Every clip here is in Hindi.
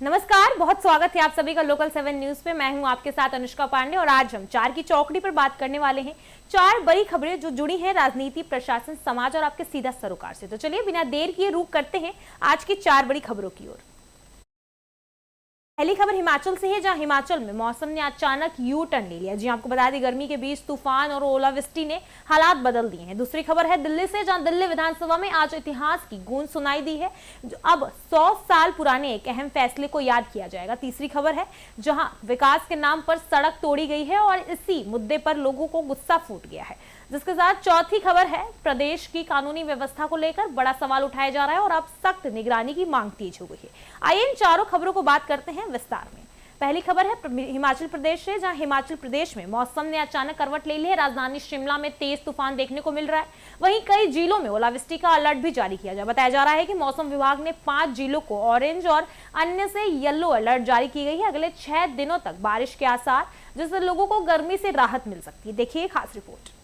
नमस्कार, बहुत स्वागत है आप सभी का लोकल 7 न्यूज पे। मैं हूं आपके साथ अनुष्का पांडे और आज हम 4 की चौकड़ी पर बात करने वाले हैं। 4 बड़ी खबरें जो जुड़ी हैं राजनीति, प्रशासन, समाज और आपके सीधा सरोकार से। तो चलिए बिना देर किए रुख करते हैं आज की 4 बड़ी खबरों की ओर। पहली खबर हिमाचल से है, जहां हिमाचल में मौसम ने अचानक यू टर्न ले लिया। जी आपको बता दें, गर्मी के बीच तूफान और ओलावृष्टि ने हालात बदल दिए हैं। दूसरी खबर है दिल्ली से, जहां दिल्ली विधानसभा में आज इतिहास की गूंज सुनाई दी है। अब 100 साल पुराने एक अहम फैसले को याद किया जाएगा। तीसरी खबर है, जहां विकास के नाम पर सड़क तोड़ी गई है और इसी मुद्दे पर लोगों को गुस्सा फूट गया है। जिसके साथ चौथी खबर है, प्रदेश की कानूनी व्यवस्था को लेकर बड़ा सवाल उठाया जा रहा है और अब सख्त निगरानी की मांग तेज हो गई है। आइए इन चारों खबरों को बात करते हैं विस्तार में। पहली खबर है हिमाचल प्रदेश से, जहां हिमाचल प्रदेश में मौसम ने अचानक करवट ले ली है। राजधानी शिमला में तेज तूफान देखने को मिल रहा है। वहीं कई जिलों में ओलावृष्टि का अलर्ट भी जारी किया बताया जा रहा है कि मौसम विभाग ने 5 जिलों को ऑरेंज और अन्य से येलो अलर्ट जारी की गई है। अगले 6 दिनों तक बारिश के आसार, जिससे लोगों को गर्मी से राहत मिल सकती है। देखिए खास रिपोर्ट।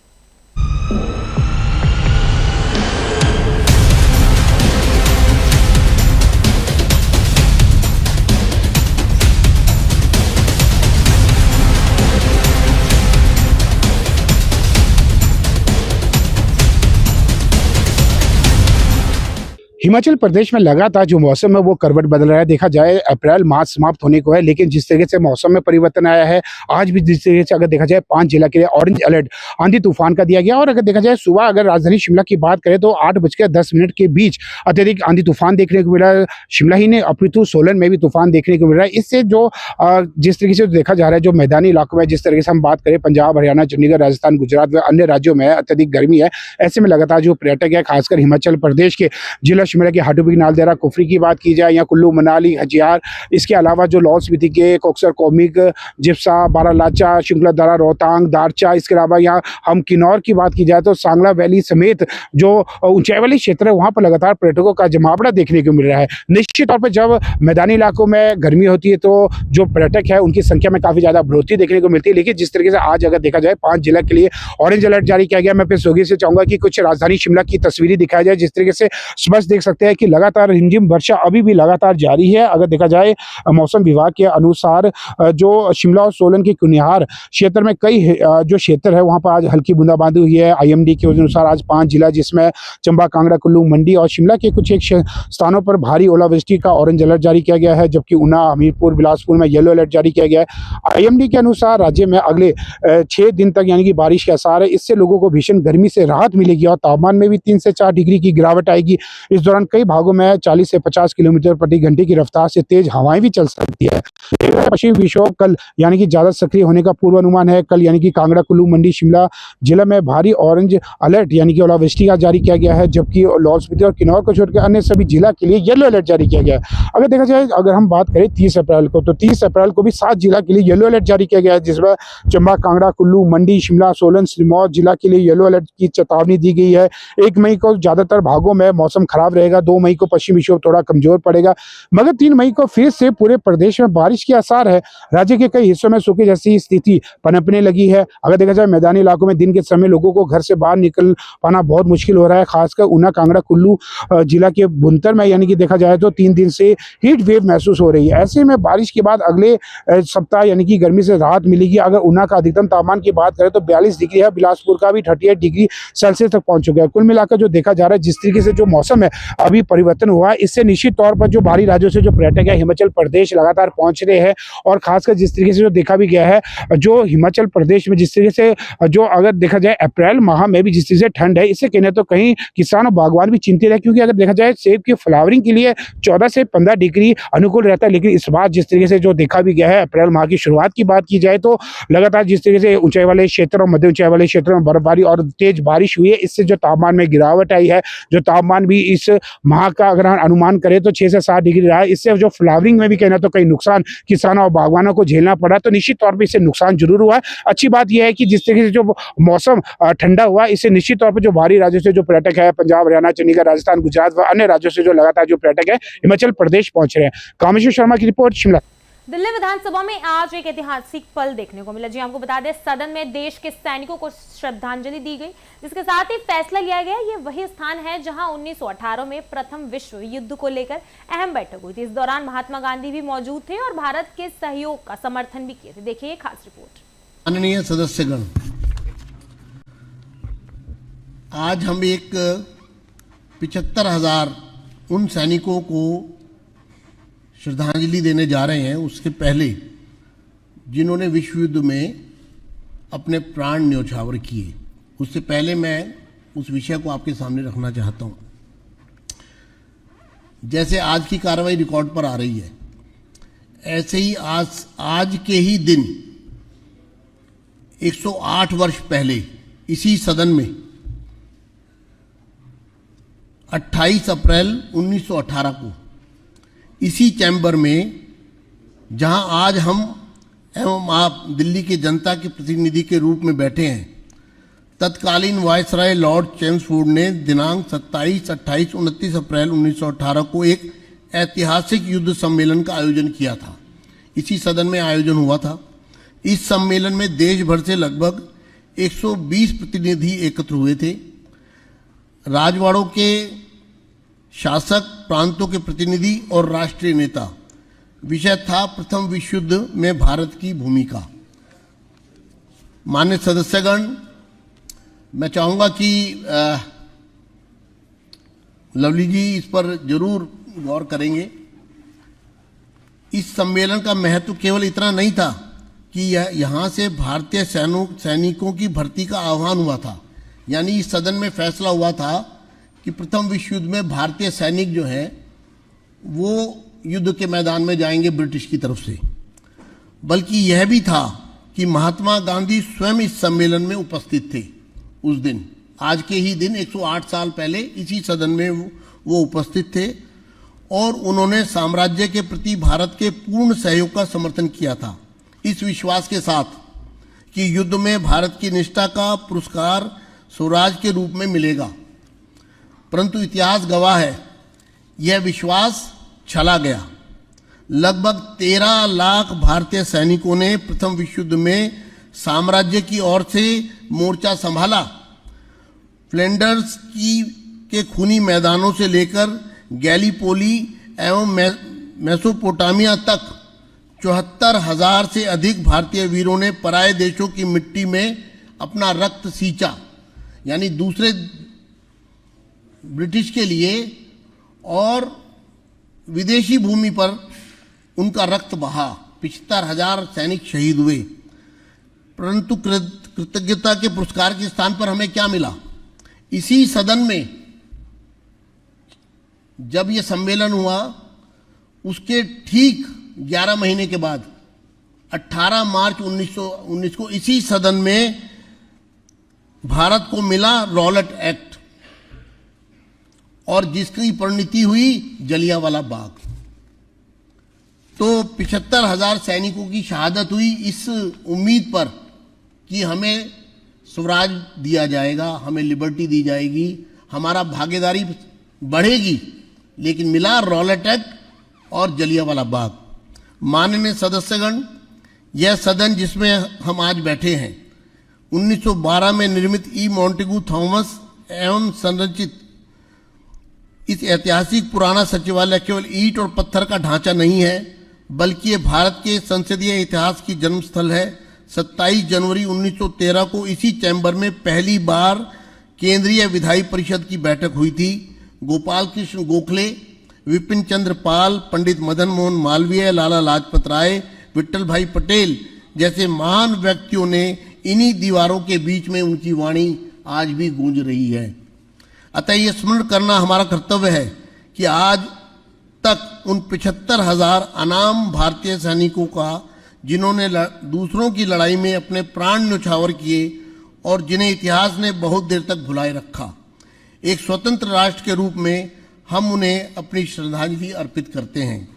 हिमाचल प्रदेश में लगातार जो मौसम है वो करवट बदल रहा है। देखा जाए अप्रैल माह समाप्त होने को है, लेकिन जिस तरीके से मौसम में परिवर्तन आया है, आज भी जिस तरीके से अगर देखा जाए 5 जिला के लिए ऑरेंज अलर्ट आंधी तूफान का दिया गया। और अगर देखा जाए सुबह अगर राजधानी शिमला की बात करें तो 8:10 के बीच अत्यधिक आंधी तूफान देखने को मिला। शिमला ही ने अपितु सोलन में भी तूफान देखने को मिल रहा है। इससे जो जिस तरीके से देखा जा रहा है, जो मैदानी इलाकों में जिस तरीके से हम बात करें, पंजाब, हरियाणा, चंडीगढ़, राजस्थान, गुजरात व अन्य राज्यों में अत्यधिक गर्मी है। ऐसे में लगातार जो पर्यटक है, खासकर हिमाचल प्रदेश के जिला शिमला के हाटूबिक, नालदेहरा, कुफरी की बात की जाए या कुल्लू, मनाली, हजियार, इसके अलावा जो लाहौल स्पीति के कोकसर, कोमिक, जिप्सा, बारालाचा, शिंगलाधारा, रोहतांग, दारचा, इसके अलावा यहाँ हम किन्नौर की बात की जाए तो सांगला वैली समेत जो ऊंचाई वाले क्षेत्र है, वहाँ पर लगातार पर्यटकों का जमावड़ा देखने को मिल रहा है। निश्चित तौर पर जब मैदानी इलाकों में गर्मी होती है तो जो पर्यटक है उनकी संख्या में काफी ज्यादा बढ़ोतरी देखने को मिलती है। लेकिन जिस तरीके से आज अगर देखा जाए 5 जिला के लिए ऑरेंज अलर्ट जारी किया गया, मैं फिर सोगी से चाहूंगा कि कुछ राजधानी शिमला की तस्वीरें दिखाई जाए। जिस तरीके से स्पष्ट देख सकते हैं कि लगातार रिमझिम वर्षा अभी भी लगातार जारी है। अगर देखा जाए मौसम विभाग के अनुसार जो शिमला और सोलन के कुनिहार क्षेत्र में कई जो क्षेत्र है वहां पर आज हल्की बूंदाबांदी हुई है। आईएमडी के अनुसार आज 5 जिला, जिसमें चंबा, कांगड़ा, कुल्लू, मंडी और शिमला के कुछ एक स्थानों पर भारी ओलावृष्टि का ऑरेंज अलर्ट जारी किया गया है, जबकि ऊना, हमीरपुर, बिलासपुर में येलो अलर्ट जारी किया गया है। आईएमडी के अनुसार राज्य में अगले 6 दिन तक यानी कि बारिश के आसार है। इससे लोगों को भीषण गर्मी से राहत मिलेगी और तापमान में भी 3 से 4 डिग्री की गिरावट आएगी। इस दौरान कई भागों में 40 से 50 किलोमीटर प्रति घंटे की रफ्तार से तेज हवाएं भी चल सकती है। पश्चिमी विक्षोभ कल यानी कि ज्यादा सक्रिय होने का पूर्वानुमान है। कल यानी कि कांगड़ा, कुल्लू, मंडी, शिमला जिला में भारी ऑरेंज अलर्ट यानी कि ओलावृष्टि का जारी किया गया है, जबकि लाहौल स्पीति और किन्नौर को छोड़कर अन्य सभी जिला के लिए येलो अलर्ट जारी किया गया है। अगर देखा जाए, अगर हम बात करें 30 अप्रैल को, तो 30 अप्रैल को भी 7 जिला के लिए येलो अलर्ट जारी किया गया है, जिसमें चंबा, कांगड़ा, कुल्लू, मंडी, शिमला, सोलन, सिरमौर जिला के लिए येलो अलर्ट की चेतावनी दी गई है। 1 मई को ज्यादातर भागों में मौसम खराब रहेगा। 2 मई को पश्चिमी विक्षोभ थोड़ा कमजोर पड़ेगा, मगर 3 मई को फिर से पूरे प्रदेश में बारिश के आसार है। राज्य के कई हिस्सों में सूखे जैसी स्थिति पनपने लगी है। अगर देखा जाए मैदानी इलाकों में दिन के समय लोगों को घर से बाहर निकल पाना बहुत मुश्किल हो रहा है। खासकर ऊना, कांगड़ा, कुल्लू जिला के बुनतर में यानी कि देखा जाए तो 3 दिन से हीट वेव महसूस हो रही है। ऐसे में बारिश के बाद अगले सप्ताह यानी कि गर्मी से राहत मिलेगी। अगर ऊना का अधिकतम तापमान की बात करें तो 42 डिग्री है, बिलासपुर का भी 38 डिग्री सेल्सियस तक पहुंच चुका है। कुल मिलाकर जो देखा जा रहा है, जिस तरीके से जो मौसम है अभी परिवर्तन हुआ है, इससे निश्चित तौर पर जो बाहरी राज्यों से जो पर्यटक है हिमाचल प्रदेश लगातार पहुंच रहे हैं। और खासकर जिस तरीके से जो देखा भी गया है, जो हिमाचल प्रदेश में जिस तरीके से जो अगर देखा जाए अप्रैल माह में भी जिस तरीके से ठंड है, इससे कहने तो कहीं किसान और बागवान भी चिंतित है, क्योंकि अगर देखा जाए सेब की फ्लावरिंग के लिए 14 से 15 डिग्री अनुकूल रहता है। लेकिन इस बार जिस तरीके से जो देखा भी गया है, अप्रैल माह की शुरुआत की बात की जाए तो लगातार जिस तरीके से ऊंचाई वाले क्षेत्र और मध्य ऊंचाई वाले क्षेत्रों में बर्फबारी और तेज बारिश हुई है, इससे जो तापमान में गिरावट आई है, जो तापमान भी इस माह का अगर अनुमान करें तो 6 से 7 डिग्री रहा है। इससे जो फ्लावरिंग में भी कहना तो कई नुकसान किसानों और बागवानों को झेलना पड़ा। तो निश्चित तौर पर इससे नुकसान जरूर हुआ है। अच्छी बात यह है कि जिस तरीके से जो मौसम ठंडा हुआ, इससे निश्चित तौर पर जो बाहरी राज्यों से जो पर्यटक है, पंजाब, हरियाणा, चंडीगढ़, राजस्थान, गुजरात व अन्य राज्यों से जो लगातार जो पर्यटक है हिमाचल प्रदेश पहुंच रहे हैं। कामेश्वर शर्मा की रिपोर्ट, शिमला। दिल्ली विधानसभा में आज एक ऐतिहासिक पल देखने को मिला। जी आपको बता दें, सदन में देश के सैनिकों को श्रद्धांजलि दी गई, जिसके साथ ही फैसला लिया गया। ये वही स्थान है जहां 1918 में प्रथम विश्व युद्ध को लेकर अहम बैठक हुई थी। इस दौरान महात्मा गांधी भी मौजूद थे और भारत के सहयोग का समर्थन भी किए थे। देखिए ये खास रिपोर्ट। माननीय सदस्यगण, आज हम एक 75,000 उन सैनिकों को श्रद्धांजलि देने जा रहे हैं, उसके पहले जिन्होंने विश्व युद्ध में अपने प्राण न्यौछावर किए। उससे पहले मैं उस विषय को आपके सामने रखना चाहता हूं। जैसे आज की कार्रवाई रिकॉर्ड पर आ रही है, ऐसे ही आज के ही दिन 108 वर्ष पहले इसी सदन में 28 अप्रैल 1918 को इसी चैम्बर में, जहां आज हम एवं आप दिल्ली की जनता के प्रतिनिधि के रूप में बैठे हैं, तत्कालीन वायसराय लॉर्ड चेम्सफोर्ड ने दिनांक 27, 28, 29 अप्रैल 1918 को एक ऐतिहासिक युद्ध सम्मेलन का आयोजन किया था। इसी सदन में आयोजन हुआ था। इस सम्मेलन में देश भर से लगभग 120 प्रतिनिधि एकत्र हुए थे। राजवाड़ों के शासक, प्रांतों के प्रतिनिधि और राष्ट्रीय नेता। विषय था प्रथम विश्व युद्ध में भारत की भूमिका। मान्य सदस्यगण, मैं चाहूंगा कि लवली जी इस पर जरूर गौर करेंगे। इस सम्मेलन का महत्व केवल इतना नहीं था कि यहां से भारतीय सैनिकों की भर्ती का आह्वान हुआ था, यानी इस सदन में फैसला हुआ था कि प्रथम विश्व युद्ध में भारतीय सैनिक जो है वो युद्ध के मैदान में जाएंगे ब्रिटिश की तरफ से, बल्कि यह भी था कि महात्मा गांधी स्वयं इस सम्मेलन में उपस्थित थे। उस दिन, आज के ही दिन 108 साल पहले इसी सदन में वो उपस्थित थे और उन्होंने साम्राज्य के प्रति भारत के पूर्ण सहयोग का समर्थन किया था, इस विश्वास के साथ कि युद्ध में भारत की निष्ठा का पुरस्कार स्वराज के रूप में मिलेगा। परंतु इतिहास गवाह है, यह विश्वास छला गया। लगभग 13 लाख भारतीय सैनिकों ने प्रथम विश्व युद्ध में साम्राज्य की ओर से मोर्चा संभाला। फ्लैंडर्स के खूनी मैदानों से लेकर गैलीपोली एवं मेसोपोटामिया तक 74,000 से अधिक भारतीय वीरों ने पराये देशों की मिट्टी में अपना रक्त सींचा, यानी दूसरे ब्रिटिश के लिए, और विदेशी भूमि पर उनका रक्त बहा। 75,000 सैनिक शहीद हुए। परंतु कृतज्ञता के पुरस्कार के स्थान पर हमें क्या मिला? इसी सदन में जब यह सम्मेलन हुआ, उसके ठीक 11 महीने के बाद 18 मार्च 1919 को इसी सदन में भारत को मिला रॉलेट एक्ट, और जिसकी परिणति हुई जलियांवाला बाग। तो 75,000 सैनिकों की शहादत हुई इस उम्मीद पर कि हमें स्वराज दिया जाएगा, हमें लिबर्टी दी जाएगी, हमारा भागीदारी बढ़ेगी, लेकिन मिला रॉलेट एक्ट और जलियांवाला बाग। माननीय सदस्यगण, यह सदन जिसमें हम आज बैठे हैं 1912 में निर्मित ई मॉन्टेगू थॉमस एवं संरचित इस ऐतिहासिक पुराना सचिवालय केवल ईंट और पत्थर का ढांचा नहीं है, बल्कि ये भारत के संसदीय इतिहास की जन्मस्थल है। 27 जनवरी 1913 को इसी चैम्बर में पहली बार केंद्रीय विधायी परिषद की बैठक हुई थी। गोपाल कृष्ण गोखले, विपिन चंद्र पाल, पंडित मदन मोहन मालवीय, लाला लाजपत राय, विट्ठल भाई पटेल जैसे महान व्यक्तियों ने इन्हीं दीवारों के बीच में उनकी वाणी आज भी गूंज रही है। अतः यह स्मरण करना हमारा कर्तव्य है कि आज तक उन 75,000 अनाम भारतीय सैनिकों का, जिन्होंने दूसरों की लड़ाई में अपने प्राण न्यौछावर किए और जिन्हें इतिहास ने बहुत देर तक भुलाए रखा, एक स्वतंत्र राष्ट्र के रूप में हम उन्हें अपनी श्रद्धांजलि अर्पित करते हैं।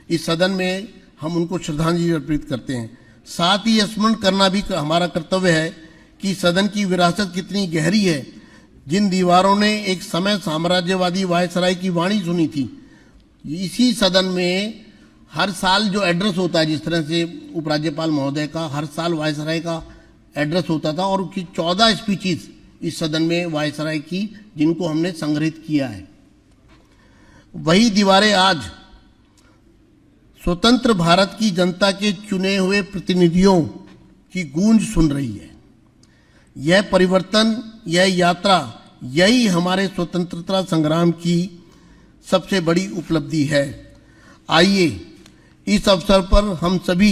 इस सदन में हम उनको श्रद्धांजलि अर्पित करते हैं। साथ ही यह स्मरण करना भी हमारा कर्तव्य है कि सदन की विरासत कितनी गहरी है। जिन दीवारों ने एक समय साम्राज्यवादी वायसराय की वाणी सुनी थी, इसी सदन में हर साल जो एड्रेस होता है, जिस तरह से उपराज्यपाल महोदय का हर साल वायसराय का एड्रेस होता था, और उनकी 14 स्पीचीज इस सदन में वायसराय की, जिनको हमने संग्रहित किया है, वही दीवारें आज स्वतंत्र भारत की जनता के चुने हुए प्रतिनिधियों की गूंज सुन रही है। यह परिवर्तन, यह यात्रा, यही हमारे स्वतंत्रता संग्राम की सबसे बड़ी उपलब्धि है। आइए इस अवसर पर हम सभी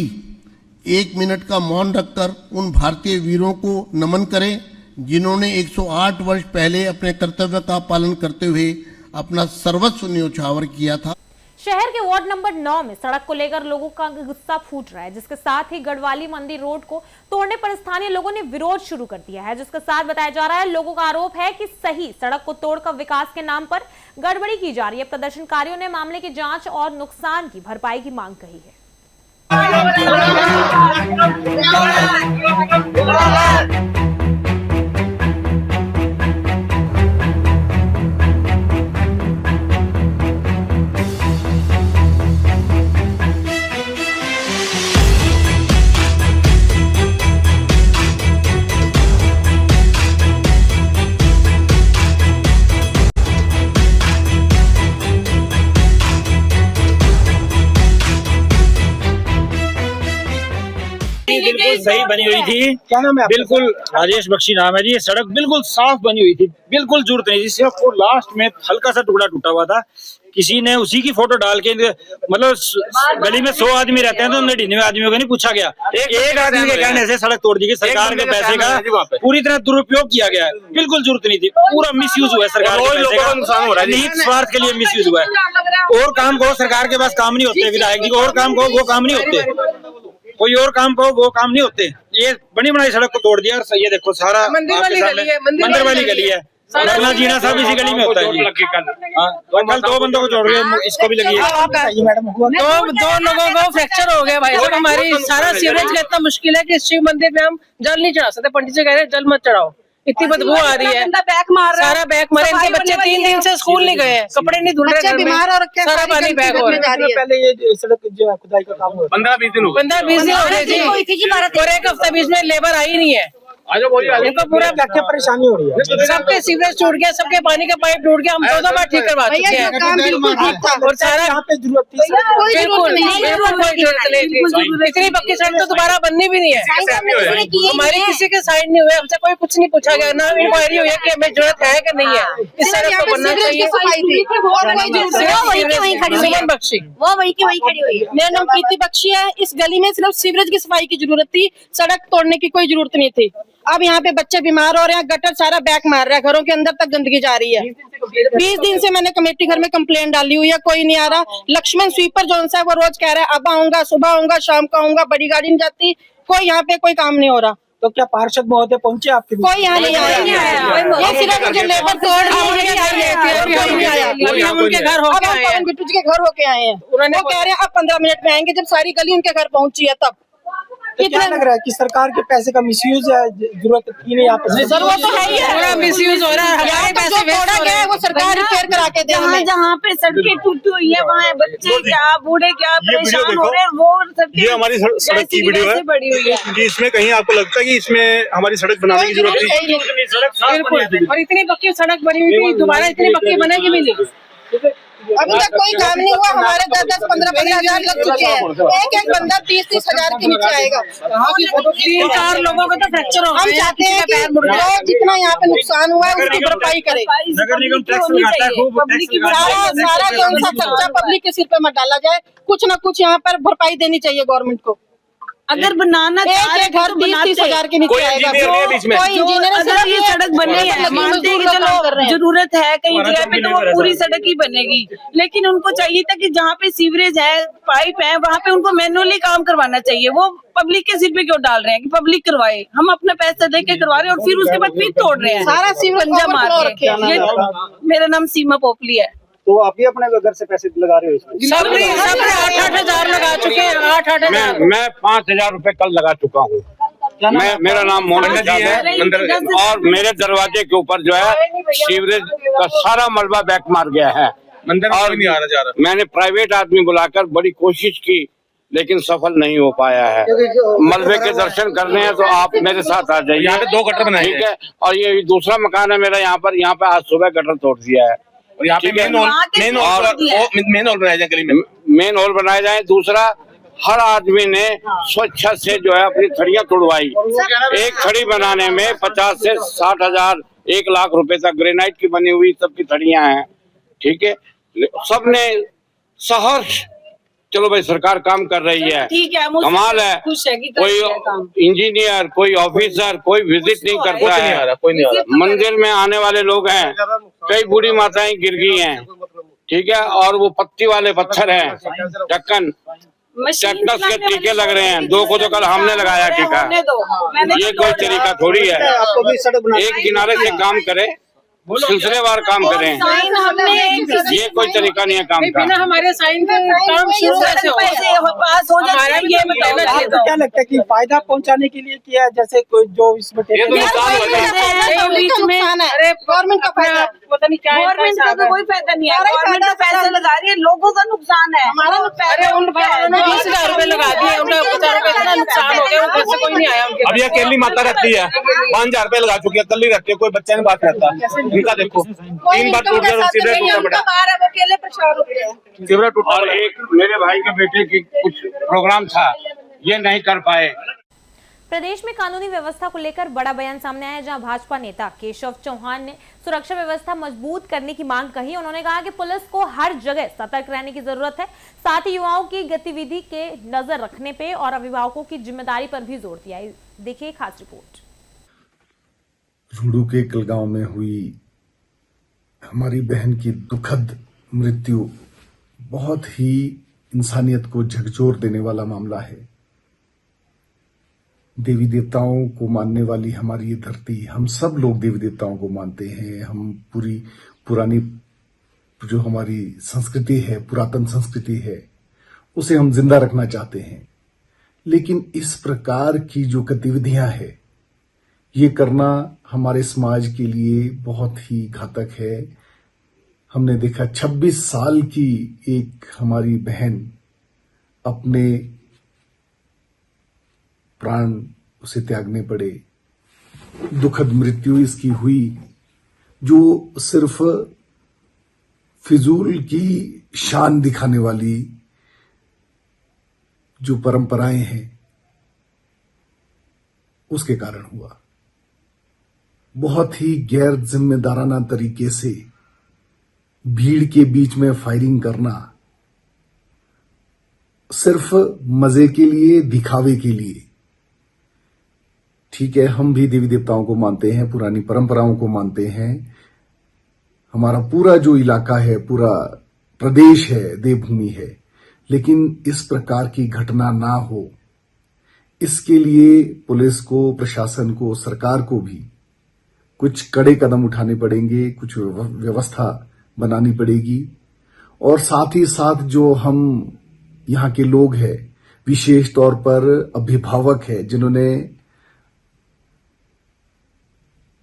1 मिनट का मौन रखकर उन भारतीय वीरों को नमन करें, जिन्होंने 108 वर्ष पहले अपने कर्तव्य का पालन करते हुए अपना सर्वस्व न्यौछावर किया था। शहर के वार्ड नंबर 9 में सड़क को लेकर लोगों का गुस्सा फूट रहा है, जिसके साथ ही गढ़वाली मंदिर रोड को तोड़ने पर स्थानीय लोगों ने विरोध शुरू कर दिया है, जिसके साथ बताया जा रहा है लोगों का आरोप है कि सही सड़क को तोड़कर विकास के नाम पर गड़बड़ी की जा रही है। प्रदर्शनकारियों ने मामले की जांच और नुकसान की भरपाई की मांग कही है। बिल्कुल सही बनी हुई थी। क्या नाम है? बिल्कुल राजेश बख्शी नाम है जी। ये सड़क बिल्कुल साफ बनी हुई थी, बिल्कुल जरूरत नहीं थी। सिर्फ वो लास्ट में हल्का सा टुकड़ा टूटा हुआ था, किसी ने उसी की फोटो डाल के, मतलब गली में 100 आदमी रहते हैं तो 99 आदमियों को नहीं पूछा गया। एक आदमी के कहने से सड़क तोड़ दी गई। सरकार के पैसे का पूरी तरह दुरुपयोग किया गया है, बिल्कुल जरूरत नहीं थी। पूरा मिसयूज हुआ है सरकार के पैसे का, नुकसान हो रहा है, निहित स्वार्थ के लिए मिसयूज हुआ है। और काम को सरकार के पास काम नहीं होते, विधायक जी को और काम को वो काम नहीं होते, कोई और काम को वो काम नहीं होते। ये बनी बनाई सड़क को तोड़ दिया। और ये देखो सारा मंदिर वाली गली है, लगना जीना सब इसी गली में होता है। कल 2 बंदों को जोड़ रहे, इसको भी लगी है। दो लोगों को फ्रैक्चर हो गया भाई साहब। हमारी सारा सीवरेज का इतना मुश्किल है कि शिव मंदिर में हम जल नहीं चढ़ा सकते। पंडित जी कह रहे हैं जल मत चढ़ाओ, इतनी बदबू आ रही है। सारा बैग मारे, इनके बच्चे 3 दिन से स्कूल नहीं गए, कपड़े नहीं धुल रहे, सारा पानी बैग हो रहा है। पहले ये सड़क जो खुदाई का काम हुआ 15-20 दिन हो गए। 15-20 दिन हो गए जी, और 1 हफ्ता बीच में लेबर आई नहीं है। इनको पूरा क्या परेशानी हो रही है। सबके सीवरेज टूट गया, सबके पानी का पाइप टूट गया। हम 2 बार ठीक करवा चुके हैं और सारा यहाँ पे जरूरत थी, बिल्कुल कोई जरूरत नहीं थी। इतनी पक्की सड़क तो दोबारा बननी भी नहीं है। हमारी किसी के साइड नहीं हुए, हमसे कोई कुछ नहीं पूछा गया, ना इंक्वायरी हुई है कि हमें जरूरत है कि नहीं है। इस सड़क को बनना चाहिए। सुमन बख्शी, वो वही की वही खड़ी हुई है। मेरा नाम प्रीति बख्शी है। इस गली में सिर्फ सीवरेज की सफाई की जरूरत थी, सड़क तोड़ने की कोई जरूरत नहीं थी। अब यहाँ पे बच्चे बीमार हो रहे हैं, गटर सारा बैक मार रहा है, घरों के अंदर तक गंदगी जा रही है। 20 दिन से मैंने कमेटी घर में कंप्लेंट डाली हुई है, कोई नहीं आ रहा। लक्ष्मण स्वीपर जो है वो रोज कह रहा है अब आऊंगा, सुबह आऊंगा, शाम को आऊंगा, बड़ी गाड़ी नहीं जाती, कोई यहाँ पे कोई काम नहीं हो रहा। तो क्या पार्षद महोदय पहुंचे आपके? कोई यहाँ नहीं आया। ये सिर्फ जो लेबर तोड़ रही है, उनके घर होके आए हैं, बिट्टू जी के घर होके आए हैं। वो कह रहे हैं अब 15 मिनट में आएंगे, जब सारी गली उनके घर पहुंची है तब। तो क्या लग रहा है कि सरकार के पैसे का मिसयूज है, जरूरत थी नहीं यहाँ पे? सर वो तो है ही है, पूरा मिसयूज हो रहा है। हमारे पैसे वेस्ट हो रहे हैं, वो सरकार रिपेयर करा के दे। जहाँ पे सड़कें टूटी हुई है वहाँ बच्चे क्या बूढ़े क्या परेशान हो रहे हैं। वो ये हमारी सड़क की वीडियो है जी। इसमें कहीं आपको लगता है कि इसमें हमारी सड़क बनाने की जरूरत थी? बिल्कुल। और इतनी पक्की सड़क बनी हुई थी, दोबारा इतनी पक्की बनेगी भी नहीं। अभी तक कोई काम नहीं हुआ। हमारे 10-10, 15-15 हजार लग चुके हैं। एक बंदा 30-30 हजार के नीचे आएगा। 3-4 लोगों को तो फ्रैक्चर हो गया। हम चाहते हैं कि जो जितना यहाँ पे नुकसान हुआ है उसकी भरपाई करे। सारा जो उनका खर्चा पब्लिक के सिर पे मत डाला जाए, कुछ न कुछ यहाँ पर भरपाई देनी चाहिए गवर्नमेंट को। अगर बनाना एक घर 30-30 हजार के नीचे आएगा। कोई इंजीनियर अगर ये सड़क बनी है, मानते हैं कि चलो जरूरत है कहीं जगह पे तो वो पूरी सड़क ही बनेगी, लेकिन उनको चाहिए था कि जहाँ पे सीवरेज है, पाइप है, वहाँ पे उनको मैनुअली काम करवाना चाहिए। वो पब्लिक के सिर पे क्यों डाल रहे हैं कि पब्लिक करवाए? हम अपना पैसा दे के करवा रहे हैं और फिर उसके बाद फिर तोड़ रहे हैं। सारा सीवरेज मार के। मेरा नाम सीमा पोपली है। तो आप भी अपने घर से पैसे लगा रहे हो इसमें? सब 8-8 हजार लगा चुके हैं। 8-8 हजार। मैं 5,000 रुपए कल लगा चुका हूँ। मेरा नाम मोहन जी है और मेरे दरवाजे के ऊपर जो है सीवरेज का सारा मलबा बैक मार गया है। मंदिर में और कोई नहीं आ रहा जा रहा। मैंने प्राइवेट आदमी बुलाकर बड़ी कोशिश की लेकिन सफल नहीं हो पाया है। मलबे के दर्शन करने हैं तो आप मेरे साथ आ जाइए। यहाँ पे 2 गटर बनाए ठीक है। और ये दूसरा मकान है मेरा यहाँ पे आज सुबह गटर तोड़ दिया है। और यहाँ पे मेन हॉल बनाए जाए गली में, मेन हॉल बनाए जाए। दूसरा, हर आदमी ने स्वच्छ से जो है अपनी थड़ियां तुड़वाई। एक थड़ी बनाने में 50 से 60 हजार 1 लाख रुपए तक ग्रेनाइट की बनी हुई सबकी थड़ियां हैं। ठीक है, सबने सहर्ष, चलो भाई सरकार काम कर रही है, ठीक है, कमाल है। खुश है कि कर रही है काम। कोई इंजीनियर, कोई ऑफिसर, कोई विजिट नहीं करता है। कोई नहीं आ रहा। मंदिर में आने वाले लोग हैं, कई बूढ़ी माताएं गिर गई हैं। ठीक है, और वो पत्ती वाले पत्थर हैं, ढक्कन टेटनस के टीके लग रहे हैं। 2 को तो कल हमने लगाया टीका। ये कोई तरीका थोड़ी है। एक किनारे से काम करे, सिलसिलेवार काम करें, ये कोई तरीका नहीं है काम का। बिना हमारे साइन के काम शुरू कैसे होगा? पास हो जाए ये बताना चाहिए। आपको क्या लगता है कि फायदा पहुंचाने के लिए किया है? जैसे कोई जो इसमें ये तो नुकसान होता है। बीच में अरे गवर्नमेंट का फायदा पता नहीं क्या गवर्नमेंट का तो कोई फायदा नहीं है। गवर्नमेंट तो पैसे लगा रही है, लोगों का नुकसान है। हमारा अरे उनका 20,000 रुपए लगा दिए, उनका बेचारों का इतना नुकसान हो गया, घर से कोई नहीं आया उनके। अब ये अकेली माता रहती है, 5,000 रुपए लगा चुकी है, अकेली रहती है, कोई बच्चा नहीं बात रहता। इनका देखो 3 बार टूट गया, सीधे टूटा पड़ा, अकेले परेशान हो गए। सीवरा टूटा। और एक मेरे भाई के बेटे की कुछ प्रोग्राम था, ये नहीं कर पाए। प्रदेश में कानूनी व्यवस्था को लेकर बड़ा बयान सामने आया, जहां भाजपा नेता केशव चौहान ने सुरक्षा व्यवस्था मजबूत करने की मांग कही। उन्होंने कहा कि पुलिस को हर जगह सतर्क रहने की जरूरत है, साथ ही युवाओं की गतिविधि के नजर रखने पे और अभिभावकों की जिम्मेदारी पर भी जोर दिया। देखिए एक खास रिपोर्ट। रूडू के कलगांव में हुई हमारी बहन की दुखद मृत्यु बहुत ही इंसानियत को झकझोर देने वाला मामला है। देवी देवताओं को मानने वाली हमारी ये धरती, हम सब लोग देवी देवताओं को मानते हैं। हम पुरानी जो हमारी संस्कृति है, पुरातन संस्कृति है, उसे हम जिंदा रखना चाहते हैं। लेकिन इस प्रकार की जो गतिविधियां है, ये करना हमारे समाज के लिए बहुत ही घातक है। हमने देखा 26 साल की एक हमारी बहन अपने प्राण उसे त्यागने पड़े। दुखद मृत्यु इसकी हुई, जो सिर्फ फिजूल की शान दिखाने वाली जो परंपराएं हैं उसके कारण हुआ। बहुत ही गैर जिम्मेदाराना तरीके से भीड़ के बीच में फायरिंग करना, सिर्फ मजे के लिए, दिखावे के लिए। ठीक है, हम भी देवी देवताओं को मानते हैं, पुरानी परंपराओं को मानते हैं। हमारा पूरा जो इलाका है, पूरा प्रदेश है, देवभूमि है। लेकिन इस प्रकार की घटना ना हो, इसके लिए पुलिस को, प्रशासन को, सरकार को भी कुछ कड़े कदम उठाने पड़ेंगे, कुछ व्यवस्था बनानी पड़ेगी। और साथ ही साथ जो हम यहाँ के लोग हैं, विशेष तौर पर अभिभावक है, जिन्होंने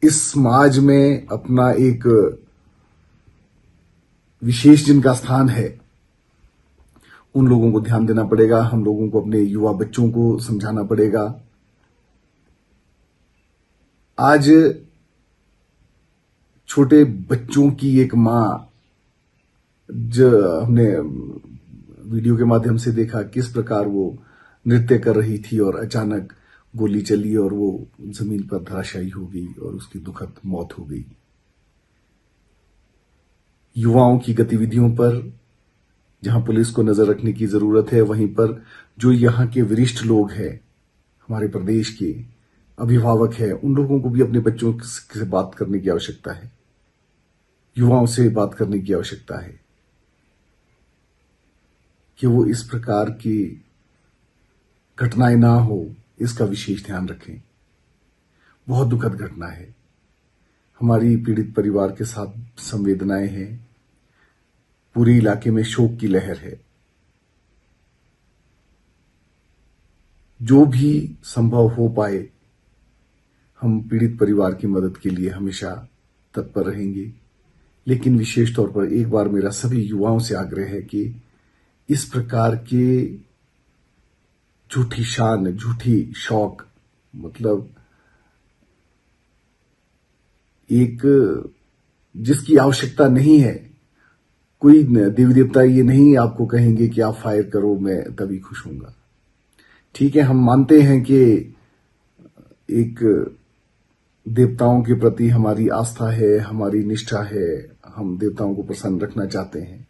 इस समाज में अपना एक विशेष जिनका स्थान है, उन लोगों को ध्यान देना पड़ेगा। हम लोगों को अपने युवा बच्चों को समझाना पड़ेगा। आज छोटे बच्चों की एक मां, जो हमने वीडियो के माध्यम से देखा किस प्रकार वो नृत्य कर रही थी और अचानक गोली चली और वो जमीन पर धराशायी हो गई और उसकी दुखद मौत हो गई। युवाओं की गतिविधियों पर जहां पुलिस को नजर रखने की जरूरत है, वहीं पर जो यहां के वरिष्ठ लोग हैं, हमारे प्रदेश के अभिभावक हैं, उन लोगों को भी अपने बच्चों से बात करने की आवश्यकता है, युवाओं से बात करने की आवश्यकता है कि वो इस प्रकार की घटनाएं ना हो, इसका विशेष ध्यान रखें। बहुत दुखद घटना है। हमारी पीड़ित परिवार के साथ संवेदनाएं हैं। पूरे इलाके में शोक की लहर है। जो भी संभव हो पाए, हम पीड़ित परिवार की मदद के लिए हमेशा तत्पर रहेंगे। लेकिन विशेष तौर पर एक बार मेरा सभी युवाओं से आग्रह है कि इस प्रकार के झूठी शान, झूठी शौक, मतलब एक जिसकी आवश्यकता नहीं है, कोई देवी देवता ये नहीं आपको कहेंगे कि आप फायर करो, मैं तभी खुश होऊंगा। ठीक है, हम मानते हैं कि एक देवताओं के प्रति हमारी आस्था है, हमारी निष्ठा है, हम देवताओं को प्रसन्न रखना चाहते हैं,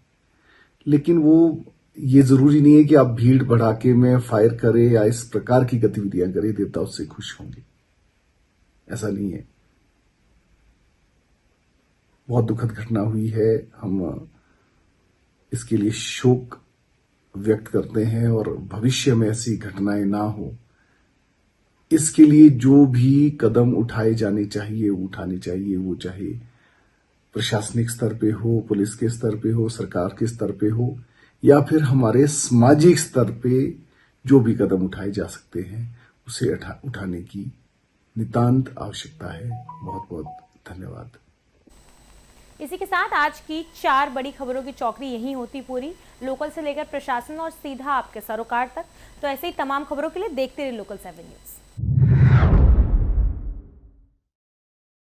लेकिन वो ये जरूरी नहीं है कि आप भीड़ बढ़ा के में फायर करें या इस प्रकार की गतिविधियां करें, देवता उससे खुश होंगे, ऐसा नहीं है। बहुत दुखद घटना हुई है, हम इसके लिए शोक व्यक्त करते हैं और भविष्य में ऐसी घटनाएं ना हो, इसके लिए जो भी कदम उठाए जाने चाहिए उठाने चाहिए, वो चाहे प्रशासनिक स्तर पे हो, पुलिस के स्तर पे हो, सरकार के स्तर पे हो, या फिर हमारे सामाजिक स्तर पे जो भी कदम उठाए जा सकते हैं उसे उठाने की नितांत आवश्यकता है। बहुत बहुत धन्यवाद। इसी के साथ आज की 4 बड़ी खबरों की चौकड़ी यहीं होती पूरी, लोकल से लेकर प्रशासन और सीधा आपके सरोकार तक। तो ऐसे ही तमाम खबरों के लिए देखते रहिए लोकल 7 न्यूज।